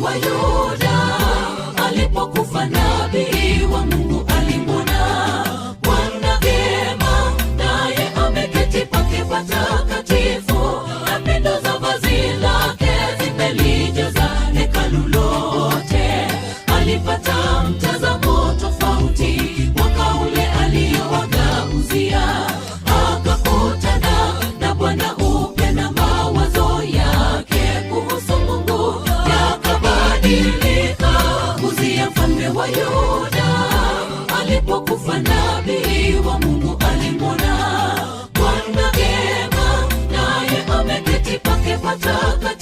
wa Yuda. Alipokufa nabii wa Mungu alimwona Bwana vyema, naye ameketi pake patakatifu, na pindo za vazi lake zimelijaza hekalu lote. Alipata mtazamo tofauti mwaka ule aliyowagauzia, akakutana na Bwana upya, na mawazo yake kuhusu Mungu yakabadilika. Uzia mfalme wa Yuda alipokufa nabii wa Mungu alimwona Bwana vyema, naye ameketi pake patakatifu,